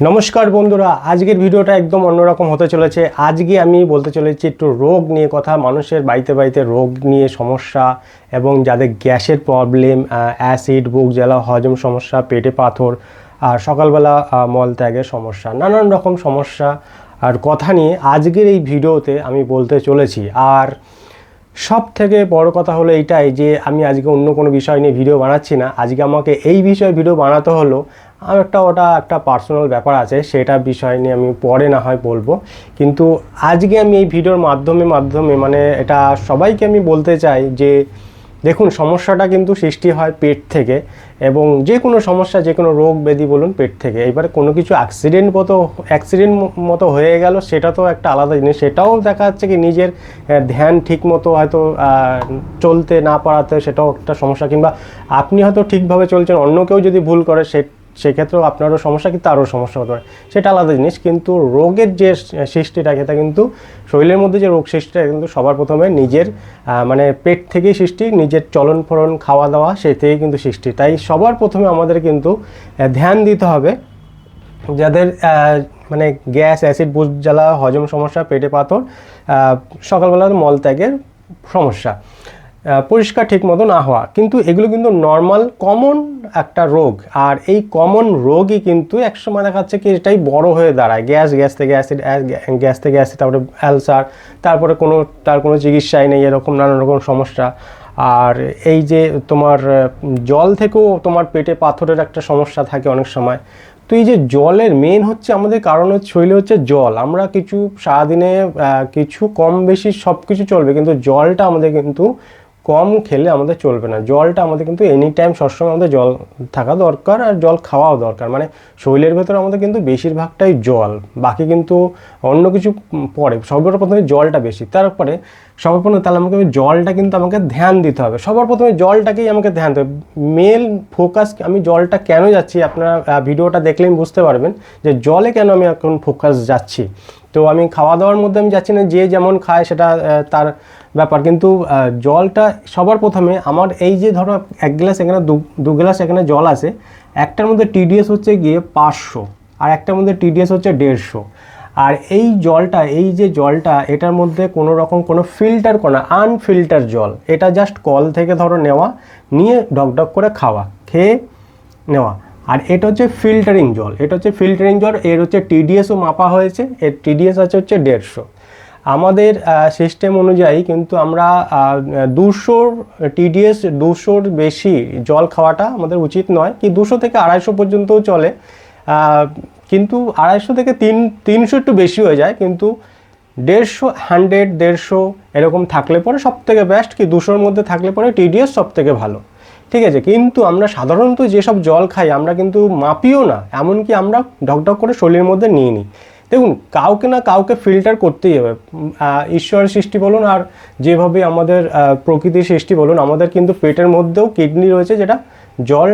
নমস্কার বন্ধুরা, আজকের ভিডিওটা একদম অন্যরকম হতে চলেছে। আজকে আমি বলতে চলেছি একটু রোগ নিয়ে কথা, মানুষের বাড়িতে বাড়িতে রোগ নিয়ে সমস্যা এবং যাদের গ্যাসের প্রবলেম, অ্যাসিড, বুক জ্বালা, হজম সমস্যা, পেটে পাথর আর সকালবেলা মল ত্যাগের সমস্যা, নানান রকম সমস্যা আর কথা নিয়ে আজকের এই ভিডিওতে আমি বলতে চলেছি। আর সব থেকে বড় কথা হলো এইটাই যে আমি আজকে অন্য কোনো বিষয় নিয়ে ভিডিও বানাচ্ছি না। আজকে আমাকে এই বিষয়ে ভিডিও বানাতে হলো, আর ওটা একটা পার্সোনাল ব্যাপার আছে, সেটা বিষয় নিয়ে আমি পরে না হয় বলবো। কিন্তু আজকে আমি এই ভিডিওর মাধ্যমে মানে এটা সবাইকে আমি বলতে চাই যে দেখুন, সমস্যাটা কিন্তু সৃষ্টি হয় পেট থেকে, এবং যে কোনো সমস্যা, যে কোনো রোগ ব্যাধি বলুন পেট থেকে। এবারে কোনো কিছু অ্যাক্সিডেন্ট মতো হয়ে গেল, সেটা তো একটা আলাদা জিনিস। সেটাও দেখা যাচ্ছে কি নিজের ধ্যান ঠিক মতো হয়তো চলতে না পারাতে, সেটাও একটা সমস্যা। কিংবা আপনি হয়তো ঠিকভাবে চলছেন, অন্য কেউ যদি ভুল করে সেক্ষেত্রেও আপনারও সমস্যা, কিন্তু আরও সমস্যা হতে পারে, সেটা আলাদা জিনিস। কিন্তু রোগের যে সৃষ্টিটা, সেটা কিন্তু শরীরের মধ্যে যে রোগ সৃষ্টিটা কিন্তু সবার প্রথমে নিজের মানে পেট থেকেই সৃষ্টি, নিজের চলন ফলন, খাওয়া দাওয়া, সেই থেকেই কিন্তু সৃষ্টি। তাই সবার প্রথমে আমাদের কিন্তু ধ্যান দিতে হবে যাদের মানে গ্যাস, অ্যাসিড, বুক জ্বালা, হজম সমস্যা, পেটে পাথর, সকালবেলা মলত্যাগের সমস্যা, পরিষ্কার ঠিক মতো না হওয়া, কিন্তু এগুলো কিন্তু নর্মাল কমন একটা রোগ। আর এই কমন রোগই কিন্তু একসময় দেখা যাচ্ছে কি এটাই বড় হয়ে দাঁড়ায়। গ্যাস থেকে অ্যাসিড, তারপরে অ্যালসার, তারপরে তার কোনো চিকিৎসাই নেই, এরকম নানান রকম সমস্যা। আর এই যে তোমার জল থেকেও তোমার পেটে পাথরের একটা সমস্যা থাকে অনেক সময়। তো এই যে জলের মেন হচ্ছে আমাদের কারণ হচ্ছে শরীরে হচ্ছে জল। আমরা কিছু সারাদিনে কিছু কম বেশি সব কিছু চলবে, কিন্তু জলটা আমাদের কিন্তু কম খেলে আমাদের চলবে না। জলটা আমাদের কিন্তু এনি টাইম সবসময় আমাদের জল থাকা দরকার, আর জল খাওয়াও দরকার। মানে শরীরের ভেতরে আমাদের কিন্তু বেশিরভাগটাই জল, বাকি কিন্তু অন্য কিছু পরে। সবার প্রথমে জলটা বেশি, তারপরে সবার প্রথমে তাহলে জলটা কিন্তু আমাকে ধ্যান দিতে হবে। সবার প্রথমে জলটাকেই আমাকে ধ্যান দিতে হবে, মেল ফোকাস। আমি জলটা কেন যাচ্ছি, আপনারা ভিডিওটা দেখলেই বুঝতে পারবেন যে জলে কেন আমি এখন ফোকাস যাচ্ছি। তো আমি খাওয়া দাওয়ার মধ্যে আমি যাচ্ছি না, যে যেমন খায় সেটা তার ব্যাপার, কিন্তু জলটা সবার প্রথমে আমার এই যে ধরো এক গ্লাস এখানে দু গ্লাস এখানে জল আছে, একটার মধ্যে টিডিএস হচ্ছে গিয়ে 500, আর একটার মধ্যে টিডিএস হচ্ছে 150। আর এই যে জলটা এটার মধ্যে কোনো রকম কোনো ফিল্টার করা, আনফিল্টার জল, এটা জাস্ট কল থেকে ধরো নেওয়া, নিয়ে ডক করে খাওয়া, খেয়ে নেওয়া। আর এটা হচ্ছে ফিল্টারিং জল, এর হচ্ছে টিডিএসও মাপা হয়েছে, এর টিডিএস আছে হচ্ছে 150। আমাদের সিস্টেম অনুযায়ী কিন্তু আমরা 200 টিডিএস, 200-র বেশি জল খাওয়াটা আমাদের উচিত নয়। কি 200 থেকে 250 পর্যন্তও চলে, কিন্তু 250 থেকে 300 একটু বেশি হয়ে যায়। কিন্তু 150 এরকম থাকলে পরে সব থেকে বেস্ট। কি 200-র মধ্যে থাকলে পরে টিডিএস সব থেকে ভালো, ঠিক আছে। কিন্তু আমরা সাধারণত যেসব জল খাই আমরা কিন্তু মাপিও না, এমনকি আমরা ঢকঢক করে শরীরের মধ্যে নিয়ে নিই। দেখুন, কাউকে না কাউকে ফিল্টার করতেই হবে। ঈশ্বরের সৃষ্টি বলুন আর যেভাবে আমাদের প্রকৃতির সৃষ্টি বলুন, আমাদের কিন্তু পেটের মধ্যেও কিডনি রয়েছে, যেটা জল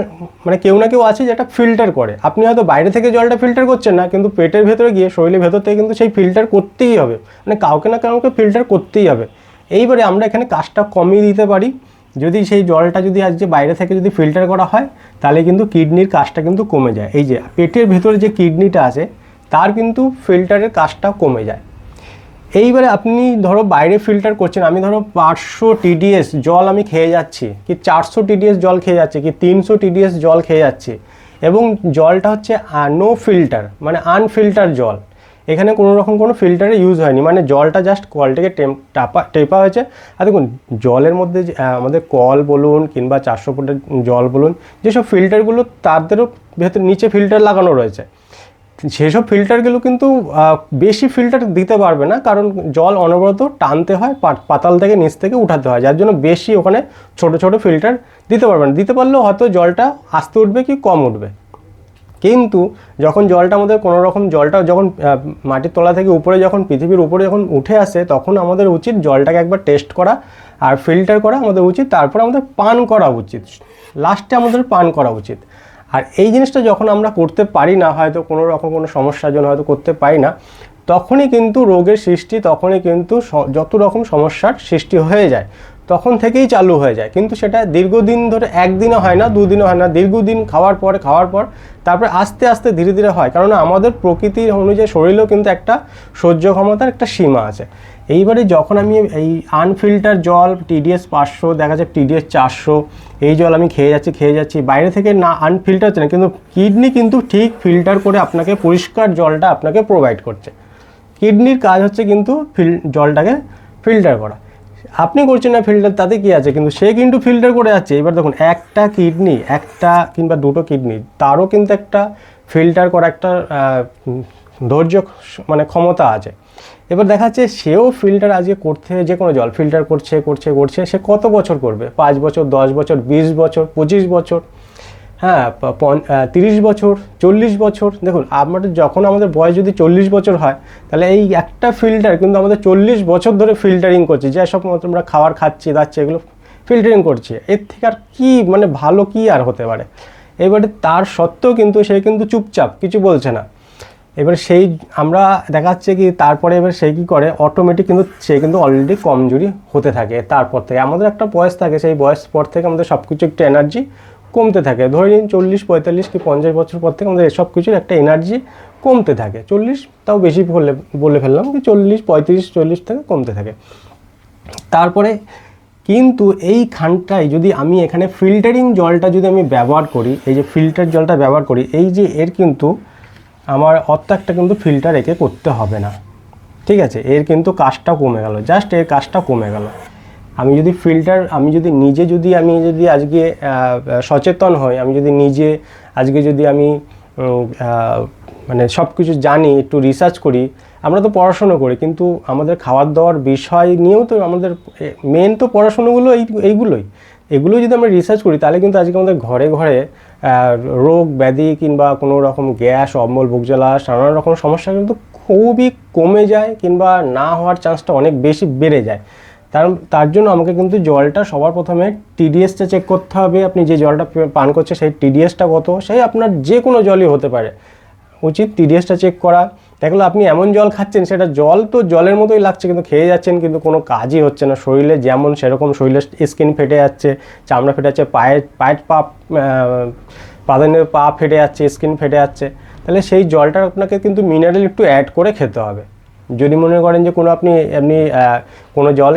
মানে কেউ না কেউ আছে যেটা ফিল্টার করে। আপনি হয়তো বাইরে থেকে জলটা ফিল্টার করছেন না, কিন্তু পেটের ভেতরে গিয়ে শরীরের ভেতর থেকে কিন্তু সেই ফিল্টার করতেই হবে, মানে কাউকে না কাউকে ফিল্টার করতেই হবে। এইবারে আমরা এখানে কাজটা কমিয়ে দিতে পারি যদি সেই জলটা যদি আজকে বাইরে থেকে যদি ফিল্টার করা হয়, তাহলে কিন্তু কিডনির কাজটা কিন্তু কমে যায়। এই যে পেটের ভেতরে যে কিডনিটা আছে তার কিন্তু ফিল্টারের কাজটা কমে যায়। এইবারে আপনি ধরো বাইরে ফিল্টার করছেন, আমি ধরো 500 টিডিএস জল আমি খেয়ে যাচ্ছি, কি 400 টিডিএস জল খেয়ে যাচ্ছি, কি 300 টিডিএস জল খেয়ে যাচ্ছি, এবং জলটা হচ্ছে নো ফিল্টার, মানে আনফিল্টার জল। এখানে কোনো রকম কোনো ফিল্টারে ইউজ হয়নি, মানে জলটা জাস্ট কল থেকে টেপা হয়েছে। আর দেখুন, জলের মধ্যে আমাদের কল বলুন কিংবা 400 ফুটের জল বলুন, যেসব ফিল্টারগুলো তাদেরও ভেতর নিচে ফিল্টার লাগানো রয়েছে, সেসব ফিল্টারগুলো কিন্তু বেশি ফিল্টার দিতে পারবে না, কারণ জল অনবরত টানতে হয়, পাতাল থেকে নিচ থেকে উঠাতে হয়, যার জন্য বেশি ওখানে ছোট ফিল্টার দিতে পারবে না। দিতে পারলেও হয়তো জলটা আস্তে উঠবে কি কম উঠবে। কিন্তু যখন জলটা আমাদের কোনো রকম জলটা যখন মাটির তলা থেকে উপরে, যখন পৃথিবীর উপরে যখন উঠে আসে, তখন আমাদের উচিত জলটাকে একবার টেস্ট করা আর ফিল্টার করা আমাদের উচিত। তারপর আমাদের পান করা উচিত, লাস্টে আমাদের পান করা উচিত। আর এই জিনিসটা যখন আমরা করতে পারি না, হয়তো কোনো রকম কোনো সমস্যার জন্য হয়তো করতে পারি না, তখনই কিন্তু রোগের সৃষ্টি, তখনই কিন্তু যত রকম সমস্যার সৃষ্টি হয়ে যায়। তখন থেকেই চালু হয়ে যায়, কিন্তু সেটা দীর্ঘদিন ধরে, একদিনও হয় না, দুদিনও হয় না, দীর্ঘদিন খাওয়ার পর তারপরে আস্তে আস্তে ধীরে ধীরে হয়। কারণ আমাদের প্রকৃতির অনুযায়ী শরীরেও কিন্তু একটা সহ্য ক্ষমতার একটা সীমা আছে। এইবারে যখন আমি এই আনফিল্টার জল TDS 500, দেখা যায় TDS 400, এই জল আমি খেয়ে যাচ্ছি বাইরে থেকে, না আনফিল্টার হচ্ছে না, কিন্তু কিডনি কিন্তু ঠিক ফিল্টার করে আপনাকে পরিষ্কার জলটা আপনাকে প্রোভাইড করছে। কিডনির কাজ হচ্ছে কিন্তু জলটাকে ফিল্টার করা। আপনি করছেন না ফিল্টার, তাতে কি আছে, কিন্তু সে কিন্তু ফিল্টার করে যাচ্ছে। এবার দেখুন, একটা কিডনি, একটা কিংবা দুটো কিডনি, তারও কিন্তু একটা ফিল্টার করা একটা ধৈর্য মানে ক্ষমতা আছে। এবার দেখা যাচ্ছে সেও ফিল্টার আজকে করতে, যে কোনো জল ফিল্টার করছে, সে কত বছর করবে? 5 বছর, 10 বছর, 20 বছর, 25 বছর, হ্যাঁ 30 বছর, 40 বছর। দেখুন, যখন আমাদের বয়স যদি 40 বছর হয়, তাহলে এই একটা ফিল্টার কিন্তু আমাদের 40 বছর ধরে ফিল্টারিং করছে। যেসব আমরা খাবার খাচ্ছি এগুলো ফিল্টারিং করছে। এর থেকে আর কি মানে ভালো কি আর হতে পারে? এবারে তার সত্ত্বেও কিন্তু সে কিন্তু চুপচাপ কিছু বলছে না। এবার সেই আমরা দেখা যাচ্ছে কি, তারপরে এবার সে কী করে, অটোমেটিক কিন্তু সে কিন্তু অলরেডি কমজোরি হতে থাকে। তারপর থেকে আমাদের একটা বয়স থাকে, সেই বয়স পর থেকে আমাদের সব কিছু একটু এনার্জি কমতে থাকে। ধরে নিন 40, 45 কি 50 বছর পর থেকে আমাদের এসব কিছুর একটা এনার্জি কমতে থাকে। 40 তাও বেশি বলে ফেললাম, কি 40, 35, 40 থেকে কমতে থাকে। তারপরে কিন্তু এইখানটায় যদি আমি এখানে ফিল্টারিং জলটা যদি আমি ব্যবহার করি, এই যে ফিল্টার জলটা ব্যবহার করি, এই যে এর কিন্তু আমার অত একটা কিন্তু ফিল্টার একে করতে হবে না, ঠিক আছে? এর কিন্তু কাজটা কমে গেল, জাস্ট এর কাজটা কমে গেল। আমি যদি ফিল্টার, আমি যদি আজকে সচেতন হই, আমি যদি নিজে আজকে যদি আমি মানে সব কিছু জানি, একটু রিসার্চ করি। আমরা তো পড়াশুনো করি, কিন্তু আমাদের খাওয়ার দাওয়ার বিষয় নিয়েও তো আমাদের মেন তো পড়াশুনোগুলো এগুলো যদি আমরা রিসার্চ করি, তাহলে কিন্তু আজকে আমাদের ঘরে ঘরে রোগ ব্যাধি কিংবা কোনো রকম গ্যাস, অম্বল, বুক জ্বালা, নানান রকম সমস্যা কিন্তু খুবই কমে যায়, কিংবা না হওয়ার চান্সটা অনেক বেশি বেড়ে যায়। তার জন্য আমাকে কিন্তু জলটা সবার প্রথমে TDSটা চেক করতে হবে। আপনি যে জলটা পান করছে সেই TDSটা কত, সেই আপনার যে কোনো জলই হতে পারে, উচিত TDSটা চেক করা। দেখলো আপনি এমন জল খাচ্ছেন, সেটা জল তো জলের মতোই লাগছে, কিন্তু খেয়ে যাচ্ছেন, কিন্তু কোনো কাজই হচ্ছে না। শরীরে যেমন সেরকম শরীরের স্কিন ফেটে যাচ্ছে, চামড়া ফেটে যাচ্ছে, পাদানের পা ফেটে যাচ্ছে, স্কিন ফেটে যাচ্ছে। তাহলে সেই জলটা আপনাকে কিন্তু মিনারেল একটু অ্যাড করে খেতে হবে। যদি মনে করেন যে আপনি এমনি কোনো জল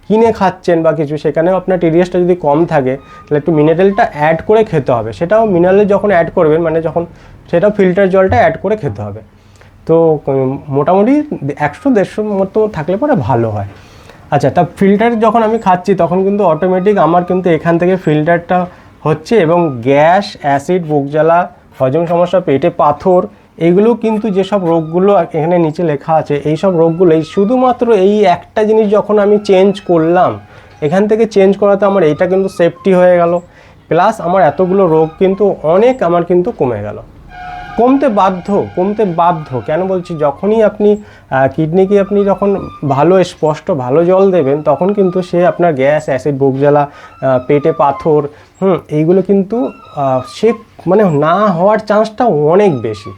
কিনে খাচ্ছেন বা কিছু, সেখানেও আপনার TDSটা যদি কম থাকে, তাহলে একটু মিনারেলটা অ্যাড করে খেতে হবে। সেটাও মিনারেল যখন অ্যাড করবেন, মানে যখন সেটাও ফিল্টার জলটা অ্যাড করে খেতে হবে। তো মোটামুটি 100-150 মতো থাকলে পরে ভালো হয়। আচ্ছা, তা ফিল্টার যখন আমি খাচ্ছি, তখন কিন্তু অটোমেটিক আমার কিন্তু এখান থেকে ফিল্টারটা হচ্ছে, এবং গ্যাস, অ্যাসিড, বুক জ্বালা, হজম সমস্যা, পেটে পাথর, এইগুলো কিন্তু যেসব রোগগুলো এখানে নিচে লেখা আছে, এই সব রোগগুলোই শুধুমাত্র এই একটা জিনিস যখন আমি চেঞ্জ করলাম, এখান থেকে চেঞ্জ করাতে আমার এইটা কিন্তু সেফটি হয়ে গেল, প্লাস আমার এতগুলো রোগ কিন্তু অনেক আমার কিন্তু কমে গেল। কমতে বাধ্য কেন বলছি, যখনই আপনি কিডনিকে আপনি যখন স্পষ্ট ভালো জল দেবেন, তখন কিন্তু সে আপনার গ্যাস, অ্যাসিড, বুক জ্বালা, পেটে পাথর, এইগুলো কিন্তু সে মানে না হওয়ার চান্সটা অনেক বেশি।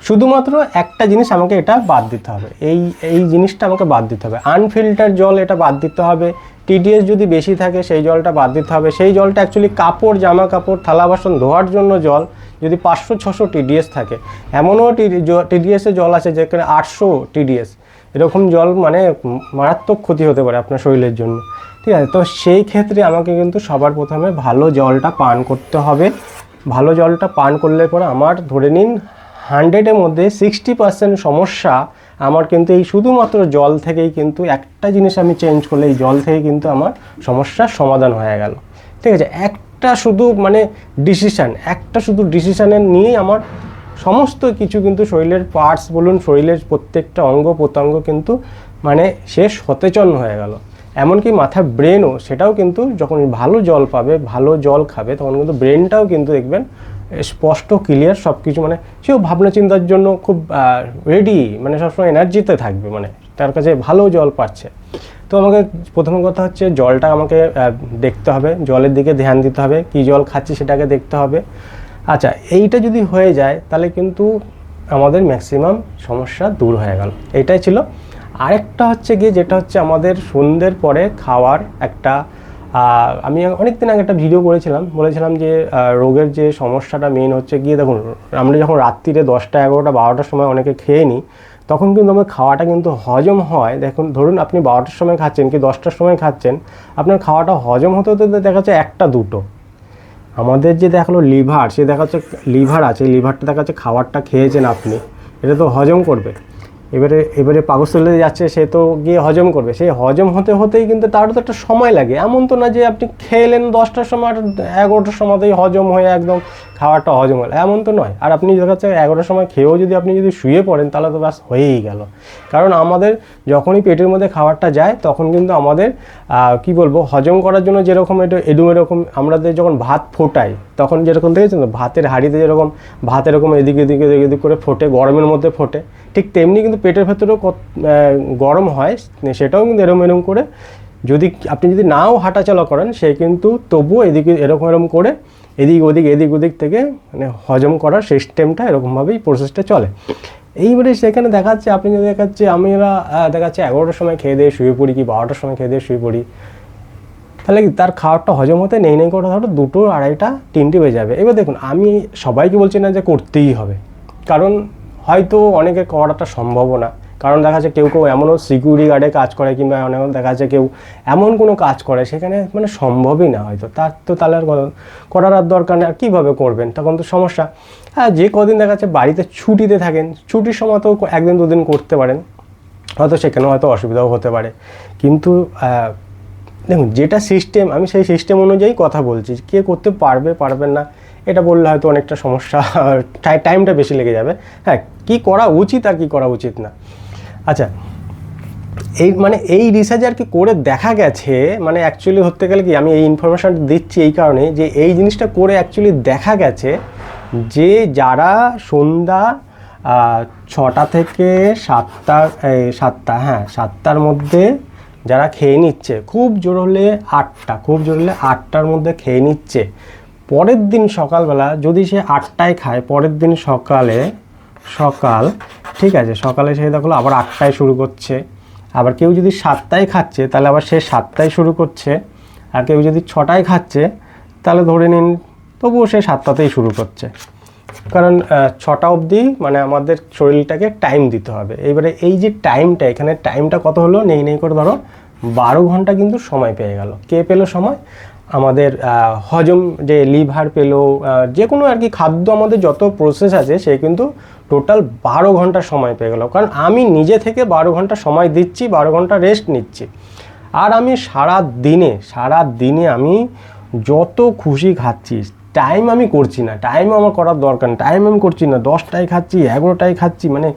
শুধুমাত্র একটা জিনিস আমাকে এটা বাদ দিতে হবে, এই জিনিসটা আমাকে বাদ দিতে হবে। আনফিল্টার জল এটা বাদ দিতে হবে। TDS যদি বেশি থাকে, সেই জলটা বাদ দিতে হবে। সেই জলটা অ্যাকচুয়ালি কাপড়, জামা কাপড়, থালা বাসন ধোয়ার জন্য জল। যদি 500-600 TDS থাকে, এমনও TDSের জল আছে যেখানে 800 TDS, এরকম জল মানে মারাত্মক ক্ষতি হতে পারে আপনার শরীরের জন্য, ঠিক আছে? তো সেই ক্ষেত্রে আমাকে কিন্তু সবার প্রথমে ভালো জলটা পান করতে হবে। ভালো জলটা পান করলে পরে আমার ধরে নিন 100-এর মধ্যে 60% সমস্যা আমার কিন্তু এই শুধুমাত্র জল থেকেই, কিন্তু একটা জিনিস আমি চেঞ্জ করলে এই জল থেকে কিন্তু আমার সমস্যার সমাধান হয়ে গেল, ঠিক আছে? একটা শুধু ডিসিশানের নিয়েই আমার সমস্ত কিছু কিন্তু শরীরের পার্টস বলুন, শরীরের প্রত্যেকটা অঙ্গ প্রত্যঙ্গ কিন্তু মানে সে সচেতন হয়ে গেল। এমনকি মাথার ব্রেনও, সেটাও কিন্তু যখন ভালো জল পাবে, ভালো জল খাবে, তখন কিন্তু ব্রেনটাও কিন্তু দেখবেন স্পষ্ট, ক্লিয়ার সব কিছু, মানে সেও ভাবনা চিন্তার জন্য খুব রেডি, মানে সবসময় এনার্জিতে থাকবে, মানে তার কাছে ভালো জল পাচ্ছে। তো আমাকে প্রথম কথা হচ্ছে জলটা আমাকে দেখতে হবে, জলের দিকে ধ্যান দিতে হবে, কী জল খাচ্ছি সেটাকে দেখতে হবে। আচ্ছা, এইটা যদি হয়ে যায়, তাহলে কিন্তু আমাদের ম্যাক্সিমাম সমস্যা দূর হয়ে গেল। এটাই ছিল আরেকটা হচ্ছে গিয়ে যেটা হচ্ছে আমাদের সন্ধ্যের পরে খাওয়ার একটা আমি অনেক দিন আগে একটা ভিডিও করেছিলাম, বলেছিলাম যে রোগের যে সমস্যাটা মেন হচ্ছে গিয়ে দেখুন, আমরা যখন রাত্রিরে 10টা 11টা 12টার সময় অনেকে খেয়ে নিই, তখন কিন্তু আমার খাওয়াটা কিন্তু হজম হয়। দেখুন ধরুন আপনি 12টার সময় খাচ্ছেন কি 10টার সময় খাচ্ছেন, আপনার খাওয়াটা হজম হতে হতে দেখা যাচ্ছে 1টা 2টো। আমাদের যে দেখালো লিভার, সে দেখা যাচ্ছে লিভার আছে, লিভারটা দেখা যাচ্ছে খাবারটা খেয়েছেন আপনি, এটা তো হজম করবে। এবারে পাকস্থলীতে যাচ্ছে, সে তো গিয়ে হজম করবে, সেই হজম হতে হতেই কিন্তু তারও তো একটা সময় লাগে। এমন তো না যে আপনি খেলেন 10টার সময় আর 11টার সময়তেই হজম হয়ে একদম খাবারটা হজম হলো, এমন তো নয়। আর আপনি দেখা যাচ্ছে 11টার সময় খেয়েও যদি আপনি যদি শুয়ে পড়েন, তাহলে তো ব্যাস হয়েই গেল। কারণ আমাদের যখনই পেটের মধ্যে খাবারটা যায়, তখন কিন্তু আমাদের কি বলবো, হজম করার জন্য যেরকম এরকম আমাদের যখন ভাত ফোটাই, তখন যেরকম দেখেছেন তো ভাতের হাঁড়িতে যেরকম ভাত এরকম এদিক এদিক করে ফোটে, গরমের মধ্যে ফোটে, ঠিক তেমনি কিন্তু পেটের ভেতরেও গরম হয়, সেটাও কিন্তু এরম করে যদি আপনি যদি নাও হাঁটাচলা করেন, সে কিন্তু তবুও এদিকে এরকম করে এদিক ওদিক থেকে মানে হজম করার সিস্টেমটা এরকমভাবেই প্রসেসটা চলে। এইবারে সেখানে দেখাচ্ছে, আপনি যদি দেখাচ্ছে আমরা দেখাচ্ছে 11টার সময় খেয়ে দিয়ে শুয়ে পড়ি কি 12টার সময় খেয়ে দিয়ে শুয়ে পড়ি, তাহলে কি তার খাবারটা হজম হতে নেই করে ধরো 2টো 2:30 3টে বেজে যাবে। এবার দেখুন, আমি সবাইকে বলছি না যে করতেই হবে, কারণ হয়তো অনেকের করাটা সম্ভবও না। কারণ দেখা যাচ্ছে কেউ এমনও সিকিউরিটি গার্ডে কাজ করে, কিংবা অনেক দেখা যাচ্ছে কেউ এমন কোনো কাজ করে সেখানে মানে সম্ভবই না হয়তো, তার তো তাহলে আর করার আর দরকার নেই, আর কীভাবে করবেন, তখন তো সমস্যা। হ্যাঁ, যে কদিন দেখা যাচ্ছে বাড়িতে ছুটিতে থাকেন, ছুটির সময় তো 1 দিন 2 দিন করতে পারেন, হয়তো সেখানেও হয়তো অসুবিধাও হতে পারে। কিন্তু দেখুন, যেটা সিস্টেম, আমি সেই সিস্টেম অনুযায়ী কথা বলছি। কে করতে পারবে না এটা বললে হয়তো অনেকটা সমস্যা, টাইমটা বেশি লেগে যাবে। হ্যাঁ, কী করা উচিত আর কী করা উচিত না। আচ্ছা, এই রিসার্চ আর কি করে দেখা গেছে, মানে অ্যাকচুয়ালি ধরতে গেলে কি, আমি এই ইনফরমেশানটা দিচ্ছি এই কারণে যে এই জিনিসটা করে অ্যাকচুয়ালি দেখা গেছে যে যারা সন্ধ্যা 6টা থেকে 7টার মধ্যে যারা খেয়ে নিচ্ছে, খুব জোর হলে 8টার মধ্যে খেয়ে নিচ্ছে, পরের দিন সকালবেলা যদি সে 8টায় খায়, পরের দিন সকাল ঠিক আছে, সকালে সে দেখলো আবার 8টায় শুরু করছে। আবার কেউ যদি 7টায় খাচ্ছে, তাহলে আবার সে 7টায় শুরু করছে। আর কেউ যদি 6টায় খাচ্ছে, তাহলে ধরে নিন তবুও সে 7টাতেই শুরু করছে। কারণ 6টা অবধি মানে আমাদের শরীরটাকে টাইম দিতে হবে। এবারে এই যে টাইমটা, এখানে টাইমটা কত হলো, নেই করে ধরো 12 ঘন্টা কিন্তু সময় পেয়ে গেল। কে পেলো সময়? আমাদের হজম যে লিভার পেলো, যে কোনো আর কি খাদ্য আমাদের যত প্রসেস আছে, সে কিন্তু টোটাল 12 ঘন্টা সময় পেয়ে গেল। কারণ আমি নিজে থেকে 12 ঘন্টা সময় দিচ্ছি, 12 ঘন্টা রেস্ট নিচ্ছি। আর আমি সারা দিনে আমি যত খুশি খাচ্ছি, টাইম আমি করছি না, টাইম আমার করার দরকার নেই, টাইম আমি করছি না, 10টায় খাচ্ছি, 11টায় খাচ্ছি, মানে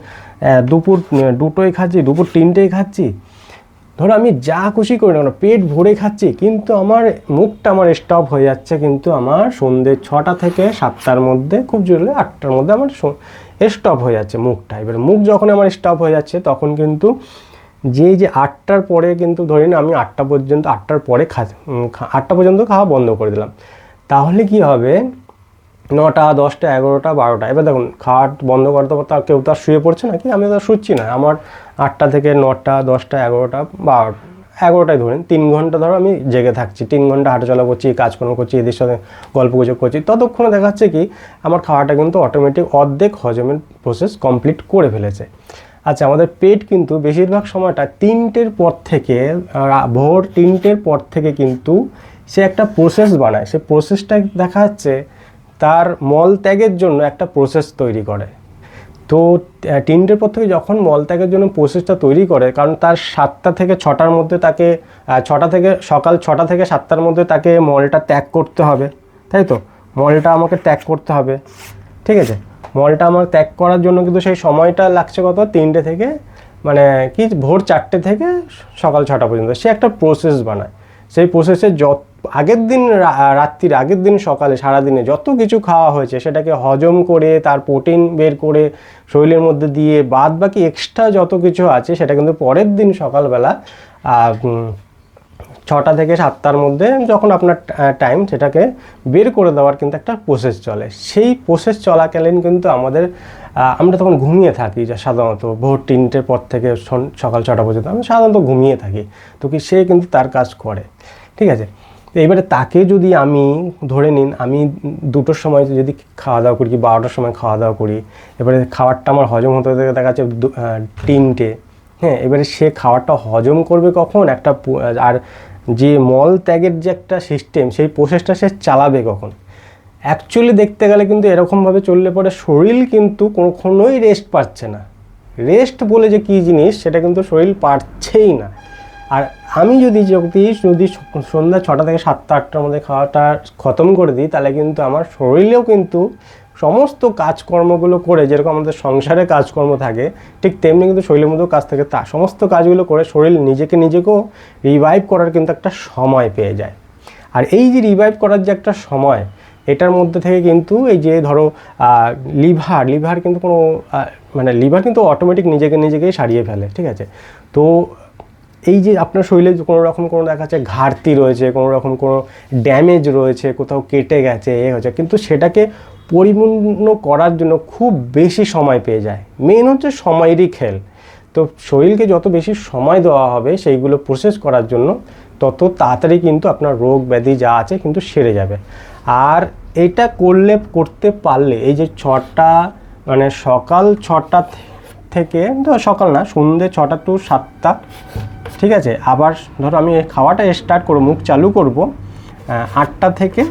দুপুর 2টোয় খাচ্ছি, দুপুর 3টেয় খাচ্ছি, ধরো আমি যা খুশি করি না, পেট ভরে খাচ্ছি, কিন্তু আমার মুখটা আমার স্টপ হয়ে যাচ্ছে কিন্তু আমার সন্ধ্যে 6টা থেকে 7টার মধ্যে, খুব জোরে 8টার মধ্যে আমার স্টপ হয়ে যাচ্ছে মুখটা। এবার মুখ যখন আমার স্টপ হয়ে যাচ্ছে, তখন কিন্তু যে 8টার পরে কিন্তু ধরি না আমি 8টা পর্যন্ত, 8টার পরে 8টা পর্যন্ত খাওয়া বন্ধ করে দিলাম, তাহলে কি হবে 9টা 10টা 11টা 12টা। এবার দেখুন, খাওয়া বন্ধ করতে করতে কেউ তো আর শুয়ে পড়ছে না, কি আমি তো শুচ্ছি না, আমার 8টা থেকে 9টা 10টা 11টা 12টা, 11টায় ধরেন 3 ঘন্টা ধরো আমি জেগে থাকছি, 3 ঘন্টা হাঁটাচলা করছি, কাজকর্ম করছি, এদের সাথে গল্প গুজব করছি, ততক্ষণে দেখা যাচ্ছে কি আমার খাওয়াটা কিন্তু অটোমেটিক অর্ধেক হজমের প্রসেস কমপ্লিট করে ফেলেছে। আচ্ছা, আমাদের পেট কিন্তু বেশিরভাগ সময়টা 3টের পর থেকে, ভোর 3টের পর থেকে কিন্তু সে একটা প্রসেস বানায়। সে প্রসেসটা দেখা যাচ্ছে তার মল ত্যাগের জন্য একটা প্রসেস তৈরি করে। তো 3টের পর থেকে যখন মল ত্যাগের জন্য প্রসেসটা তৈরি করে, কারণ তার 7টা থেকে 6টার মধ্যে তাকে সকাল 6টা থেকে 7টার মধ্যে তাকে মলটা ত্যাগ করতে হবে, তাই তো? মলটা আমাকে ত্যাগ করতে হবে, ঠিক আছে? মলটা আমার ত্যাগ করার জন্য কিন্তু সেই সময়টা লাগছে কত, 3টে থেকে মানে কি ভোর 4টে থেকে সকাল 6টা পর্যন্ত। সে একটা প্রসেস বানায়, সেই প্রসেসে আগের দিন রাত্রির আগের দিন সকালে সারাদিনে যত কিছু খাওয়া হয়েছে, সেটাকে হজম করে তার প্রোটিন বের করে শরীরের মধ্যে দিয়ে বাদ বাকি এক্সট্রা যত কিছু আছে, সেটা কিন্তু পরের দিন সকালবেলা 6টা থেকে 7টার মধ্যে যখন আপনার টাইম সেটাকে বের করে দেওয়ার কিন্তু একটা প্রসেস চলে। সেই প্রসেস চলাকালীন কিন্তু আমরা তখন ঘুমিয়ে থাকি, যা সাধারণত ভোর 3টের পর থেকে সকাল 6টা পর্যন্ত আমরা সাধারণত ঘুমিয়ে থাকি। তো কি সে কিন্তু তার কাজ করে, ঠিক আছে। তো এবারে তাকে যদি আমি ধরে নিন আমি 2টোর সময় যদি খাওয়া দাওয়া করি কি 12টার সময় খাওয়া দাওয়া করি, এবারে খাবারটা আমার হজম হতে হতে দেখা যাচ্ছে 3টে, হ্যাঁ। এবারে সে খাবারটা হজম করবে কখন, আর যে মল ত্যাগের যে একটা সিস্টেম সেই প্রসেসটা সে চালাবে কখন। অ্যাকচুয়ালি দেখতে গেলে কিন্তু এরকমভাবে চললে পরে শরীর কিন্তু কখনোই রেস্ট পাচ্ছে না। রেস্ট বলে যে কী জিনিস সেটা কিন্তু শরীর পারছেই না। আর আমি যদি সন্ধ্যা 6টা থেকে 7টা 8টার মধ্যে খাওয়াটা খতম করে দিই, তাহলে কিন্তু আমার শরীরেও কিন্তু সমস্ত কাজকর্মগুলো করে, যেরকম আমাদের সংসারে কাজকর্ম থাকে ঠিক তেমনি কিন্তু শরীরের মধ্যেও কাজ থাকে, তা সমস্ত কাজগুলো করে শরীর নিজেকেও রিভাইভ করার কিন্তু একটা সময় পেয়ে যায়। আর এই যে রিভাইভ করার যে একটা সময়, এটার মধ্যে থেকে কিন্তু এই যে ধরো লিভার কিন্তু লিভার কিন্তু অটোমেটিক নিজেকেই সারিয়ে ফেলে, ঠিক আছে। তো এই যে আপনার শরীরে কোনো দেখা যাচ্ছে ঘাটতি রয়েছে, কোনো রকম কোনো ড্যামেজ রয়েছে, কোথাও কেটে গেছে হচ্ছে, কিন্তু সেটাকে পরিপূর্ণ করার জন্য খুব বেশি সময় পেয়ে যায়। মেন হচ্ছে সময়েরই খেল। তো শরীরকে যত বেশি সময় দেওয়া হবে সেইগুলো প্রসেস করার জন্য, তত তাড়াতাড়ি কিন্তু আপনার রোগ ব্যাধি যা আছে কিন্তু সেরে যাবে। আর এটা করতে পারলে এই যে 6টা সকাল 6টা থেকে সকাল না সন্ধ্যে 6টা to 7টা, ঠিক আছে। আবার ধরো আমি খাওয়াটা স্টার্ট করব, মুখ চালু করব 8টা থেকে,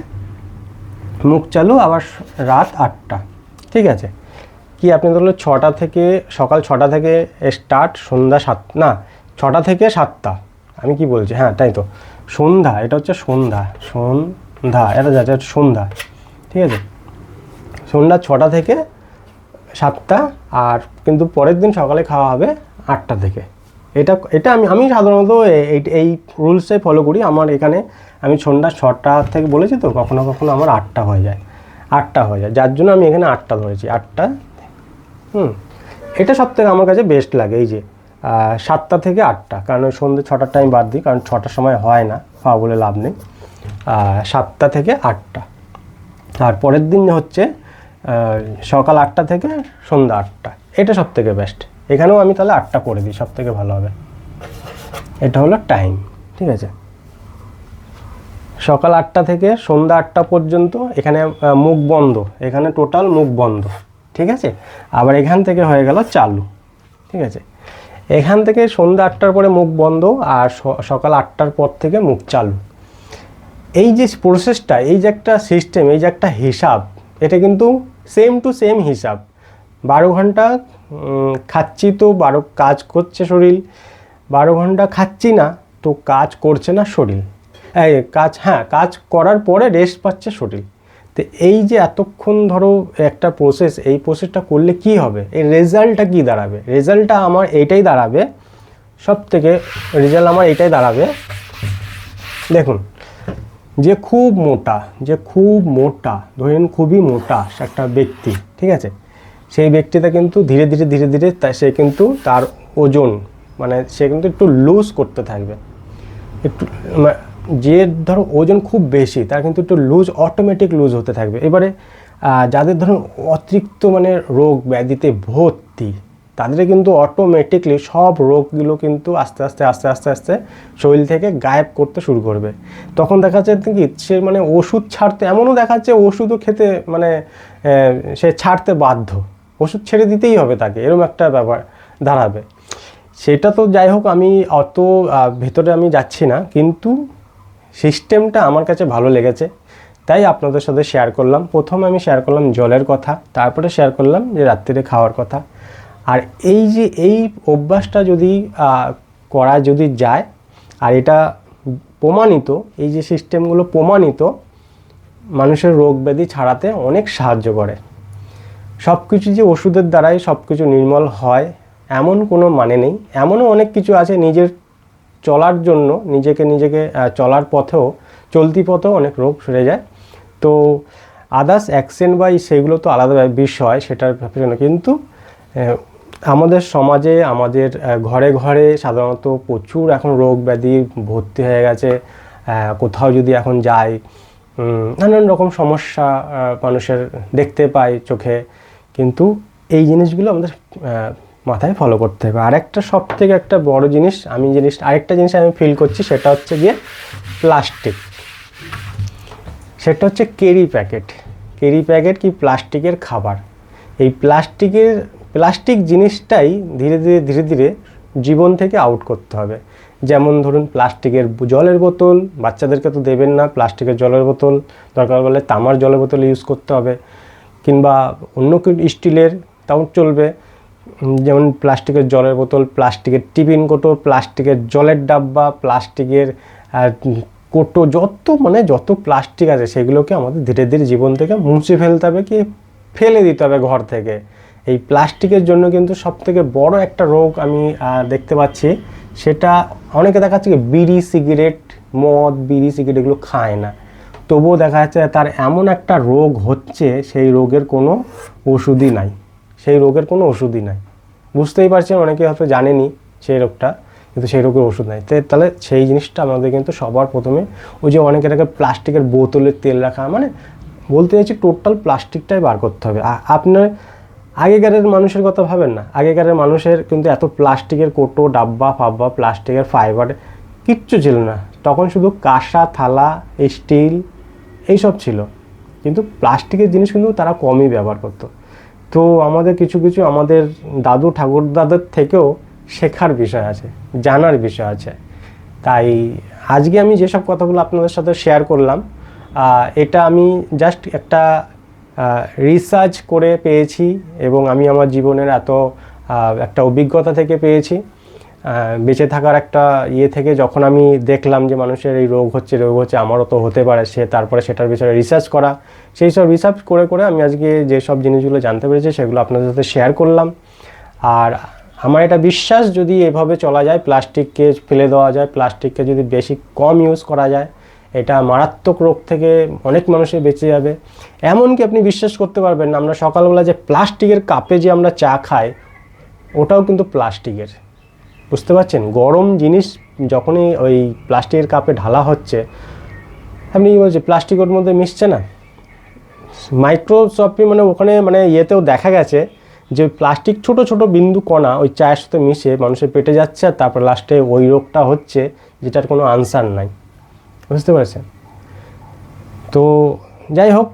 মুখ চালু আবার রাত 8টা, ঠিক আছে। কি আপনি ধরলে 6টা থেকে সকাল 6টা থেকে স্টার্ট, সন্ধ্যা 6টা থেকে 7টা, আমি কি বলছি, হ্যাঁ তাই তো, সন্ধ্যা, এটা হচ্ছে সন্ধ্যা, এটা যাচ্ছে সন্ধ্যা, ঠিক আছে। সন্ধ্যা 6টা থেকে 7টা, আর কিন্তু পরের দিন সকালে খাওয়া হবে 8টা থেকে। এটা আমি সাধারণত এই রুলসে ফলো করি। আমার এখানে আমি সন্ধ্যা 6টা থেকে বলেছি তো, কখনো কখনো আমার 8টা হয়ে যায়, যার জন্য আমি এখানে 8টা ধরেছি, 8টা। এটা সব থেকে আমার কাছে বেস্ট লাগে, এই যে 7টা থেকে 8টা, কারণ ওই সন্ধ্যে 6টার টাইম বাদ দিই, কারণ 6টার সময় হয় না, খাওয়া বলে লাভ নেই। 7টা থেকে 8টা, আর পরের দিন হচ্ছে সকাল 8টা থেকে সন্ধ্যা 8টা, এটা সব থেকে বেস্ট। এখানেও আমি তাহলে 8টা করে দিই, সব থেকে ভালো হবে। এটা হলো টাইম, ঠিক আছে। সকাল 8টা থেকে সন্ধ্যা 8টা পর্যন্ত এখানে মুখ বন্ধ, এখানে টোটাল মুখ বন্ধ, ঠিক আছে। আবার এখান থেকে হয়ে গেল চালু, ঠিক আছে। এখান থেকে সন্ধ্যা 8টার পরে মুখ বন্ধ, আর সকাল 8টার পর থেকে মুখ চালু। এই যে প্রসেসটা, এই যে একটা সিস্টেম, এই যে একটা হিসাব, এটা কিন্তু সেম টু সেম হিসাব। 12 ঘন্টা খাচ্ছি তো কাজ করছে শরীর, 12 ঘন্টা খাচ্ছি না তো কাজ করছে না শরীর, কাজ করার পরে রেস্ট পাচ্ছে শরীর। তো এই যে এতক্ষণ ধরো একটা প্রসেস, এই প্রসেসটা করলে কি হবে, এই রেজাল্টটা কি দাঁড়াবে, রেজাল্টটা আমার এইটাই দাঁড়াবে, রেজাল্ট আমার এইটাই দাঁড়াবে। দেখুন, যে খুব মোটা ধরেন খুবই মোটা একটা ব্যক্তি, ঠিক আছে, সেই ব্যক্তিটা কিন্তু ধীরে ধীরে সে কিন্তু তার ওজন সে কিন্তু একটু লুজ করতে থাকবে। একটু যে ধরো ওজন খুব বেশি তার কিন্তু একটু অটোমেটিক লুজ হতে থাকবে। এবারে যাদের ধরুন অতিরিক্ত রোগ ব্যাধিতে ভর্তি, তাদের কিন্তু অটোমেটিকলি সব রোগগুলো কিন্তু আস্তে আস্তে শরীর থেকে গায়েব করতে শুরু করবে। তখন দেখা যাচ্ছে কি সে ওষুধ ছাড়তে, এমনও দেখা যাচ্ছে ওষুধও খেতে সে ছাড়তে বাধ্য, ওষুধ ছেড়ে দিতেই হবে তাকে, এরকম একটা ব্যাপার দাঁড়াবে। সেটা তো যাই হোক, আমি অত ভেতরে আমি যাচ্ছি না, কিন্তু সিস্টেমটা আমার কাছে ভালো লেগেছে, তাই আপনাদের সাথে শেয়ার করলাম। প্রথমে আমি শেয়ার করলাম জলের কথা, তারপরে শেয়ার করলাম যে রাত্রিরে খাওয়ার কথা। আর এই যে এই অভ্যাসটা যদি করা যায়, আর এটা প্রমাণিত, এই যে সিস্টেমগুলো প্রমাণিত, মানুষের রোগ ব্যাধি ছাড়াতে অনেক সাহায্য করে। সব কিছু যে ওষুধের দ্বারাই সব কিছু নির্মূল হয় এমন কোনো মানে নেই। এমনও অনেক কিছু আছে নিজের চলার জন্য, নিজেকে চলার পথেও, চলতি পথেও অনেক রোগ সেরে যায়। তো আদার্স অ্যাকশন বা সেগুলো তো আলাদা বিষয়, সেটার জন্য কিন্তু আমাদের সমাজে আমাদের ঘরে ঘরে সাধারণত প্রচুর এখন রোগ ব্যাধি ভর্তি হয়ে গেছে। কোথাও যদি এখন যাই নানান রকম সমস্যা মানুষের দেখতে পাই চোখে, কিন্তু এই জিনিসগুলো আমাদের মাথায় ফলো করতে হবে। আরেকটা সব থেকে একটা বড় জিনিস আরেকটা জিনিস আমি ফিল করছি, সেটা হচ্ছে গিয়ে প্লাস্টিক। সেটা হচ্ছে ক্যারি প্যাকেট কি প্লাস্টিকের খাবার। এই প্লাস্টিক জিনিসটাই ধীরে ধীরে জীবন থেকে আউট করতে হবে। যেমন ধরুন প্লাস্টিকের জলের বোতল, বাচ্চাদেরকে তো দেবেন না প্লাস্টিকের জলের বোতল, দরকার হলে তামার জলের বোতল ইউজ করতে হবে, কিংবা অন্য স্টিলের তাও চলবে। যেমন প্লাস্টিকের জলের বোতল, প্লাস্টিকের টিফিন কোটো, প্লাস্টিকের জলের ডাব্বা, প্লাস্টিকের কোটো, যত প্লাস্টিক আছে সেগুলোকে আমাদের ধীরে ধীরে জীবন থেকে মুছে ফেলতে হবে, কি ফেলে দিতে হবে ঘর থেকে। এই প্লাস্টিকের জন্য কিন্তু সবথেকে বড় একটা রোগ আমি দেখতে পাচ্ছি, সেটা অনেকে দেখাচ্ছে কি বিড়ি সিগারেট এগুলো খায় না, তবুও দেখা যাচ্ছে তার এমন একটা রোগ হচ্ছে, সেই রোগের কোনো ওষুধই নাই। বুঝতেই পারছেন, অনেকে হয়তো জানেনি সেই রোগটা, কিন্তু সেই রোগের ওষুধ নাই। তাহলে সেই জিনিসটা আমাদের কিন্তু সবার প্রথমে, ওই যে অনেকে থাকে প্লাস্টিকের বোতলে তেল রাখা, মানে বলতে চাইছি টোটাল প্লাস্টিকটাই বার করতে হবে। আপনার আগেকারের মানুষের কথা ভাবেন না, আগেকারের মানুষের কিন্তু এত প্লাস্টিকের কোটো ডাব্বা ফাব্বা, প্লাস্টিকের ফাইবার কিচ্ছু ছিল না। তখন শুধু কাঁসা থালা, স্টিল এইসব ছিল, কিন্তু প্লাস্টিকের জিনিস কিন্তু তারা কমই ব্যবহার করতো। তো আমাদের কিছু আমাদের দাদু ঠাকুরদাদের থেকেও শেখার বিষয় আছে, জানার বিষয় আছে। তাই আজকে আমি যেসব কথাগুলো আপনাদের সাথে শেয়ার করলাম, এটা আমি জাস্ট একটা রিসার্চ করে পেয়েছি, এবং আমি আমার জীবনের একটা অভিজ্ঞতা থেকে পেয়েছি। বেঁচে থাকার একটা থেকে যখন আমি দেখলাম যে মানুষের এই রোগ হচ্ছে আমারও তো হতে পারে, তারপরে সেটার বিষয়ে রিসার্চ করা, সেই সব রিসার্চ করে আমি আজকে যেসব জিনিসগুলো জানতে পেরেছি সেগুলো আপনাদের সাথে শেয়ার করলাম। আর আমার এটা বিশ্বাস, যদি এভাবে চলা যায়, প্লাস্টিককে ফেলে দেওয়া যায়, প্লাস্টিককে যদি কম ইউজ করা যায়, এটা মারাত্মক রোগ থেকে অনেক মানুষের বেঁচে যাবে। এমনকি আপনি বিশ্বাস করতে পারবেন না, আমরা সকালবেলা যে প্লাস্টিকের কাপে যে আমরা চা খাই, ওটাও কিন্তু প্লাস্টিকের। বুঝতে পারছেন, গরম জিনিস যখনই ওই প্লাস্টিকের কাপে ঢালা হচ্ছে, আপনি কি বলছেন প্লাস্টিকের মধ্যে মিশছে না? মাইক্রোস্কোপি ওখানে ইয়েতেও দেখা গেছে যে প্লাস্টিক ছোট বিন্দু কণা ওই চায়ের সাথে মিশে মানুষের পেটে যাচ্ছে, আর তারপর লাস্টে ওই রোগটা হচ্ছে, যেটার কোনো আনসার নাই। বুঝতে পারছেন? তো যাই হোক,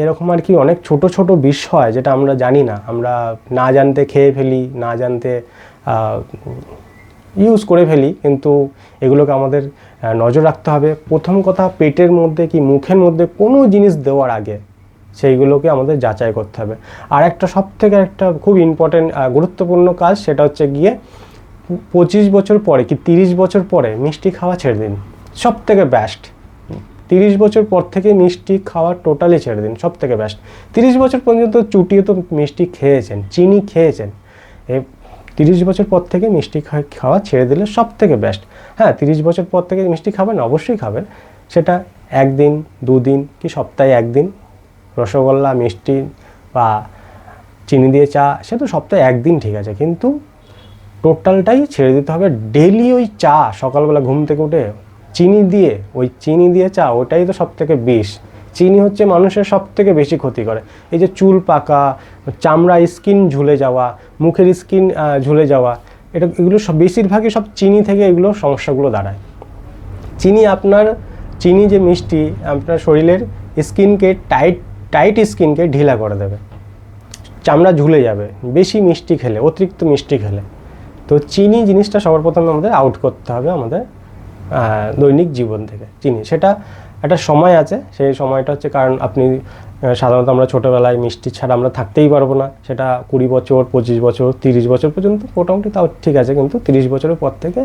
এরকম আর কি অনেক ছোট বিষয় যেটা আমরা জানি না, আমরা না জানতে খেয়ে ফেলি, না জানতে ইউজ করে ফেলি, কিন্তু এগুলোকে আমাদের নজর রাখতে হবে। প্রথম কথা, পেটের মধ্যে কি মুখের মধ্যে কোনো জিনিস দেওয়ার আগে সেইগুলোকে আমাদের যাচাই করতে হবে। আর একটা সবথেকে একটা খুব ইম্পর্টেন্ট গুরুত্বপূর্ণ কাজ, সেটা হচ্ছে গিয়ে 25 বছর পরে কি 30 বছর পরে মিষ্টি খাওয়া ছেড়ে দিন, সব থেকে বেস্ট। 30 বছর পর থেকে মিষ্টি খাওয়া টোটালি ছেড়ে দিন, সব থেকে বেস্ট। 30 বছর পর্যন্ত চুটিয়ে তো মিষ্টি খেয়েছেন, চিনি খেয়েছেন, 30 বছর পর থেকে মিষ্টি খাওয়া ছেড়ে দিলে সব থেকে বেস্ট। হ্যাঁ, 30 বছর পর থেকে মিষ্টি খাবেন, অবশ্যই খাবেন, সেটা 1 দিন 2 দিন কি সপ্তাহে 1 দিন রসগোল্লা, মিষ্টি বা চিনি দিয়ে চা, সে তো সপ্তাহে 1 দিন ঠিক আছে, কিন্তু টোটালটাই ছেড়ে দিতে হবে। ডেলি ওই চা সকালবেলা ঘুম থেকে উঠে চিনি দিয়ে চা, ওটাই তো সব থেকে বিষ। চিনি হচ্ছে মানুষের সব থেকে বেশি ক্ষতি করে। এই যে চুল পাকা, চামড়া স্কিন ঝুলে যাওয়া, মুখের স্কিন ঝুলে যাওয়া, এগুলো সব বেশিরভাগই সব চিনি থেকে এগুলো সমস্যাগুলো দাঁড়ায়। চিনি যে মিষ্টি আপনার শরীরের স্কিনকে টাইট স্কিনকে ঢিলা করে দেবে, চামড়া ঝুলে যাবে বেশি মিষ্টি খেলে, অতিরিক্ত মিষ্টি খেলে। তো চিনি জিনিসটা সবার প্রথমে আমাদের আউট করতে হবে আমাদের দৈনিক জীবন থেকে। সেটা একটা সময় আছে, সেই সময়টা হচ্ছে, কারণ আপনি সাধারণত আমরা ছোটোবেলায় মিষ্টি ছাড়া আমরা থাকতেই পারবো না, সেটা 20 বছর 25 বছর 30 বছর পর্যন্ত মোটামুটি তাও ঠিক আছে, কিন্তু 30 বছরের পর থেকে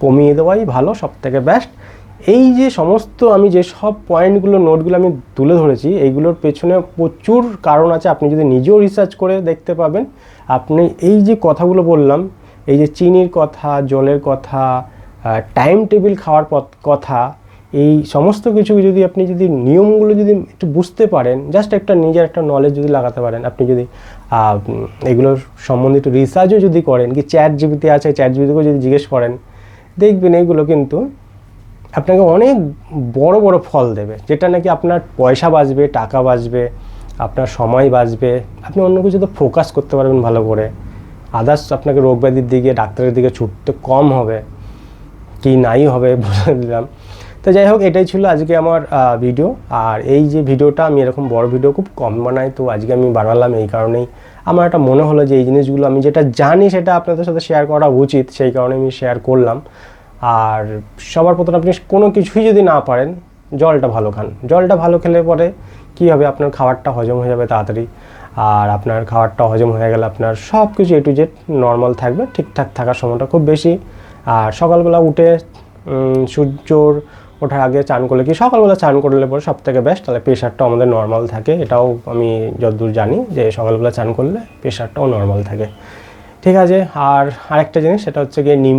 কমিয়ে দেওয়াই ভালো, সব থেকে বেস্ট। এই যে সমস্ত আমি যে সব পয়েন্টগুলো নোটগুলো আমি তুলে ধরেছি, এইগুলোর পেছনে প্রচুর কারণ আছে, আপনি যদি নিজেও রিসার্চ করে দেখতে পাবেন। আপনি এই যে কথাগুলো বললাম, এই যে চিনির কথা, জলের কথা, টাইম টেবিল খাওয়ার কথা, এই সমস্ত কিছু যদি আপনি যদি নিয়মগুলো যদি একটু বুঝতে পারেন, জাস্ট একটা নিজের একটা নলেজ যদি লাগাতে পারেন, আপনি যদি এগুলোর সম্বন্ধে একটু রিসার্চও যদি করেন, কি চ্যাট জিপিটি আছে, চ্যাট জিপিটিকেও যদি জিজ্ঞেস করেন, দেখবেন এইগুলো কিন্তু আপনাকে অনেক বড় বড় ফল দেবে, যেটা নাকি আপনার পয়সা বাঁচবে, টাকা বাঁচবে, আপনার সময় বাঁচবে, আপনি অন্য কিছুতে ফোকাস করতে পারবেন ভালো করে। আদার্স আপনাকে রোগ ব্যাধির দিকে, ডাক্তারের দিকে ছুটতে কম হবে, কি নাই হবে বলে দিলাম। তো যাই হোক, এটাই ছিল আজকে আমার ভিডিও। আর এই যে ভিডিওটা, আমি এরকম বড় ভিডিও খুব কম বানাই, তো আজকে আমি বানালাম এই কারণেই, আমার একটা মনে হলো যে এই জিনিসগুলো আমি যেটা জানি সেটা আপনাদের সাথে শেয়ার করা উচিত, সেই কারণে আমি শেয়ার করলাম। আর সবার প্রথমে আপনি কোনো কিছুই যদি না পারেন, জলটা ভালো খান। জলটা ভালো খেলে পরে কী হবে, আপনার খাবারটা হজম হয়ে যাবে তাড়াতাড়ি। আর আপনার খাবারটা হজম হয়ে গেলে আপনার সব কিছু এ টু জেড নর্মাল থাকবে, ঠিকঠাক থাকার সময়টা খুব বেশি। আর সকালবেলা উঠে সূর্যর ওঠার আগে চান করলে, কি সকালবেলা চান করলে পরে সব থেকে বেস্ট, তাহলে প্রেশারটাও আমাদের নর্মাল থাকে। এটাও আমি যতদূর জানি যে সকালবেলা চান করলে প্রেশারটাও নর্মাল থাকে। ঠিক আছে। আর আরেকটা জিনিস, সেটা হচ্ছে গিয়ে নিম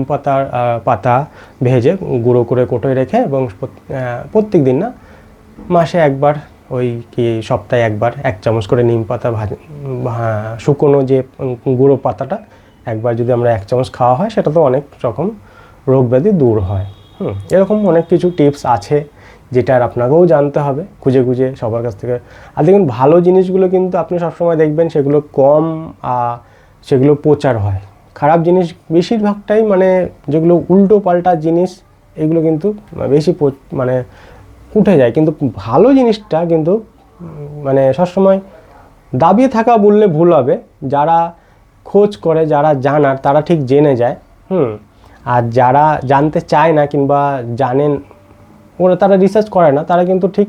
পাতা ভেজে গুঁড়ো করে কোটোয় রেখে, এবং প্রত্যেক দিন না, মাসে একবার, ওই কি সপ্তাহে একবার 1 চামচ করে নিম পাতা শুকনো যে গুঁড়ো পাতাটা একবার যদি আমরা 1 চামচ খাওয়া হয়, সেটা তো অনেক রকম রোগ ব্যাধি দূর হয়। এরকম অনেক কিছু টিপস আছে, যেটা আর আপনাকেও জানতে হবে খুঁজে খুঁজে সবার কাছ থেকে। আর দেখুন, ভালো জিনিসগুলো কিন্তু আপনি সবসময় দেখবেন সেগুলো কম সেগুলো প্রচার হয়। খারাপ জিনিস বেশিরভাগটাই, মানে যেগুলো উল্টো পাল্টা জিনিস, এগুলো কিন্তু বেশি মানে উঠে যায়। কিন্তু ভালো জিনিসটা কিন্তু মানে সবসময় দাবিয়ে থাকা বললে ভুল হবে, যারা খোঁজ করে, যারা জানার, তারা ঠিক জেনে যায়। আর যারা জানতে চায় না কিংবা জানেন ওরা, তারা রিসার্চ করে না, তারা কিন্তু ঠিক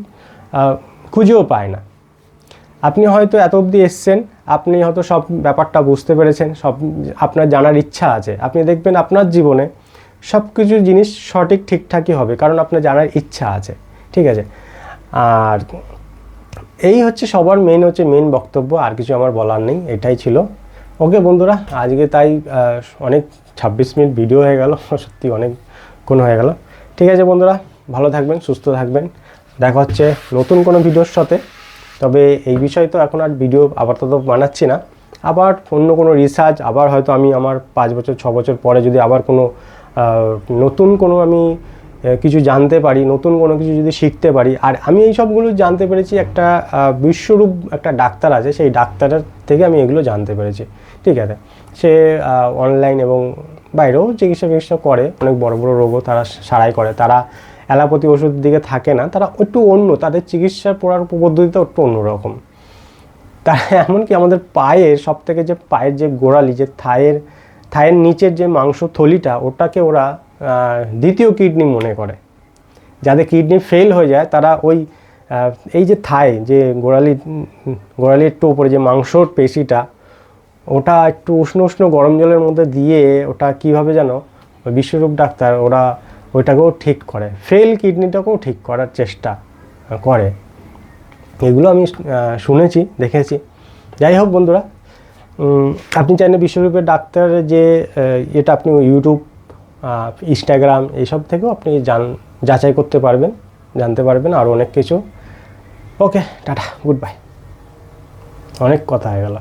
খুঁজেও পায় না। আপনি হয়তো এত অবধি এসছেন, আপনি হয়তো সব ব্যাপারটা বুঝতে পেরেছেন, সব আপনার জানার ইচ্ছা আছে, আপনি দেখবেন আপনার জীবনে সব কিছু জিনিস সঠিক ঠিকঠাকই হবে, কারণ আপনার জানার ইচ্ছা আছে। ঠিক আছে। আর এই হচ্ছে সবার মেন বক্তব্য, আর কিছু আমার বলার নেই, এটাই ছিল। ওকে বন্ধুরা, আজকে তাই অনেক 26 মিনিট ভিডিও হয়ে গেল, সত্যি অনেকক্ষণ হয়ে গেল। ঠিক আছে বন্ধুরা, ভালো থাকবেন, সুস্থ থাকবেন, দেখা হচ্ছে নতুন কোনো ভিডিওর সাথে। তবে এই বিষয়ে তো এখন আর ভিডিও আপাতত বানাচ্ছি না, আবার অন্য কোনো রিসার্চ, আবার হয়তো আমি আমার 5 বছর 6 বছর পরে যদি আবার কোনো নতুন কোনো আমি কিছু জানতে পারি, নতুন কোনো কিছু যদি শিখতে পারি। আর আমি এই সবগুলো জানতে পেরেছি, একটা বিশ্বরূপ একটা ডাক্তার আছে, সেই ডাক্তারের থেকে আমি এগুলো জানতে পেরেছি। ঠিক আছে। সে অনলাইন এবং বাইরেও চিকিৎসা করে, অনেক বড় বড় রোগও তারা সারাই করে। তারা অ্যালোপ্যাথি ওষুধের দিকে থাকে না, তারা একটু অন্য, তাদের চিকিৎসার পদ্ধতিটা একটু অন্যরকম। তারা এমনকি আমাদের পায়ের সব থেকে যে পায়ের যে গোড়ালি, যে থায়ের নিচের যে মাংস থলিটা, ওটাকে ওরা দ্বিতীয় কিডনি মনে করে। যাদের কিডনি ফেল হয়ে যায়, তারা ওই এই যে থায়, যে গোড়ালির একটু উপরে যে মাংসর পেশিটা, ওটা একটু উষ্ণ গরম জলের মধ্যে দিয়ে, ওটা কীভাবে যেন বিশ্বরূপ ডাক্তার ওরা ওইটাকেও ঠিক করে, ফেল কিডনিটাকেও ঠিক করার চেষ্টা করে। এগুলো আমি শুনেছি, দেখেছি। যাই হোক বন্ধুরা, আপনি চাইলে বিশ্বরূপের ডাক্তারের যে এটা আপনি ইউটিউব, ইনস্টাগ্রাম, এইসব থেকেও আপনি যাচাই করতে পারবেন, জানতে পারবেন আরও অনেক কিছু। ওকে, টাটা, গুড বাই। অনেক কথা হয়ে গেল।